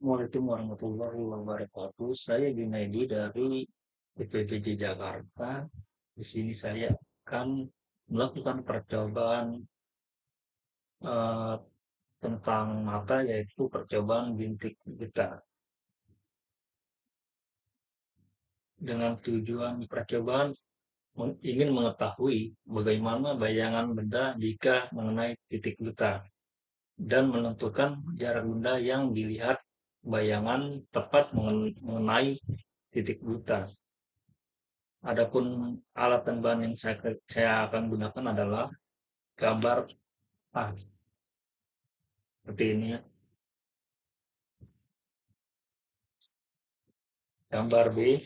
Assalamualaikum warahmatullahi wabarakatuh. Saya Junaidi dari BPJJ Jakarta. Di sini saya akan melakukan percobaan eh, tentang mata, yaitu percobaan bintik buta. Dengan tujuan percobaan ingin mengetahui bagaimana bayangan benda jika mengenai titik buta dan menentukan jarak benda yang dilihat bayangan tepat mengenai titik buta. Adapun alat dan bahan yang saya akan gunakan adalah gambar A, seperti ini ya, gambar B,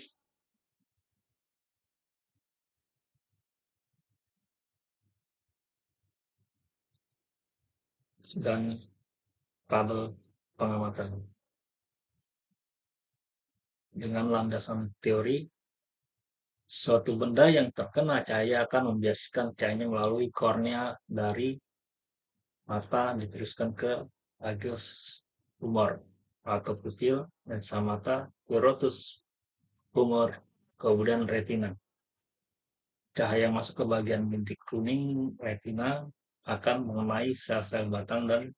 dan tabel pengamatan. Dengan landasan teori, suatu benda yang terkena cahaya akan membiaskan cahayanya melalui kornea dari mata diteruskan ke vagus humor atau pupil dan mata kurotus humor, kemudian retina. Cahaya masuk ke bagian bintik kuning retina akan mengenai sel-sel batang dan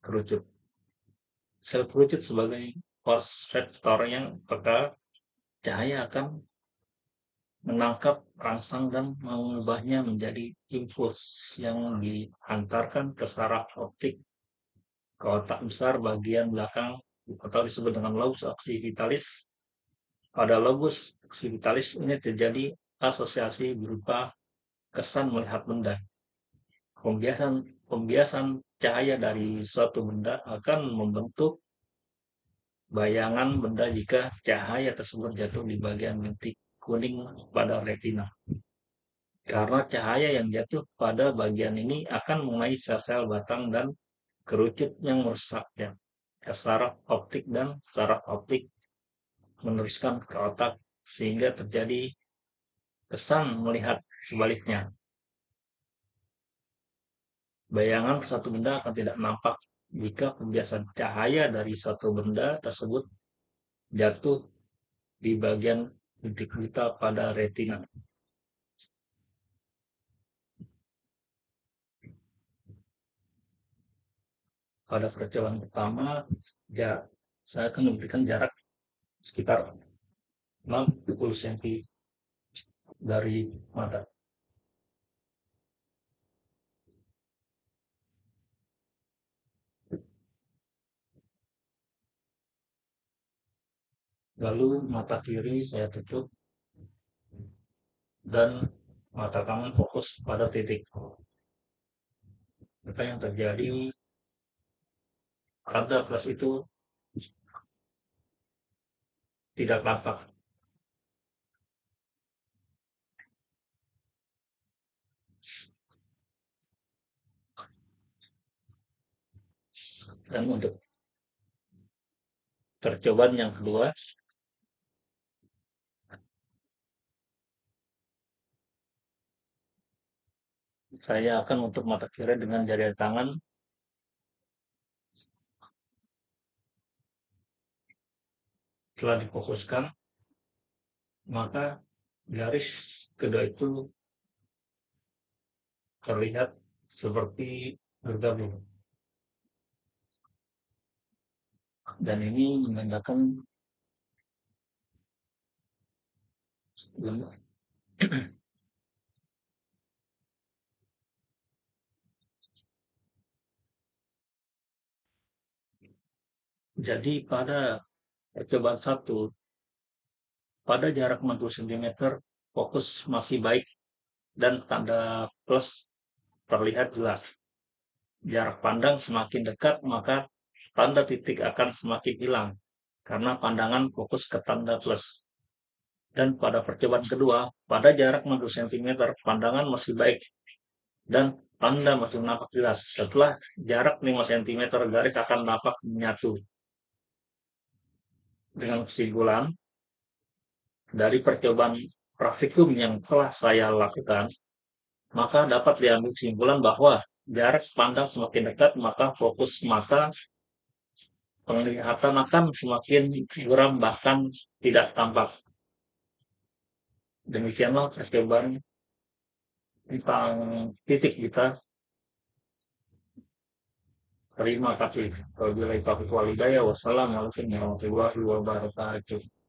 kerucut. Sel kerucut sebagai konseptor yang peka, cahaya akan menangkap rangsang dan mengubahnya menjadi impuls yang dihantarkan ke saraf optik ke otak besar bagian belakang atau disebut dengan lobus occipitalis. Pada lobus occipitalis ini terjadi asosiasi berupa kesan melihat benda. Pembiasan cahaya dari suatu benda akan membentuk bayangan benda jika cahaya tersebut jatuh di bagian bintik kuning pada retina. Karena cahaya yang jatuh pada bagian ini akan mengenai sel-sel batang dan kerucut yang merusaknya ke saraf optik dan saraf optik meneruskan ke otak sehingga terjadi kesan melihat sebaliknya. Bayangan satu benda akan tidak nampak jika pembiasan cahaya dari suatu benda tersebut jatuh di bagian bintik buta pada retina. Pada percobaan pertama, saya akan memberikan jarak sekitar 60 cm dari mata. Lalu mata kiri saya tutup dan mata kanan fokus pada titik. Maka yang terjadi tanda plus itu tidak tampak. Dan untuk percobaan yang kedua, saya akan untuk mata kiri dengan jari tangan telah difokuskan, maka garis kedua itu terlihat seperti bergabung. Dan ini menandakan jadi pada percobaan satu, pada jarak 60 cm, fokus masih baik dan tanda plus terlihat jelas. Jarak pandang semakin dekat, maka tanda titik akan semakin hilang karena pandangan fokus ke tanda plus. Dan pada percobaan kedua, pada jarak 60 cm, pandangan masih baik dan tanda masih nampak jelas. Setelah jarak 5 cm, garis akan nampak menyatu. Dengan kesimpulan, dari percobaan praktikum yang telah saya lakukan, maka dapat diambil kesimpulan bahwa jarak pandang semakin dekat, maka fokus mata penglihatan akan semakin buram bahkan tidak tampak. Demikianlah percobaan tentang titik kita. Terima kasih. Wabillahi taufiq wal hidayah. Wassalamualaikum warahmatullahi wabarakatuh.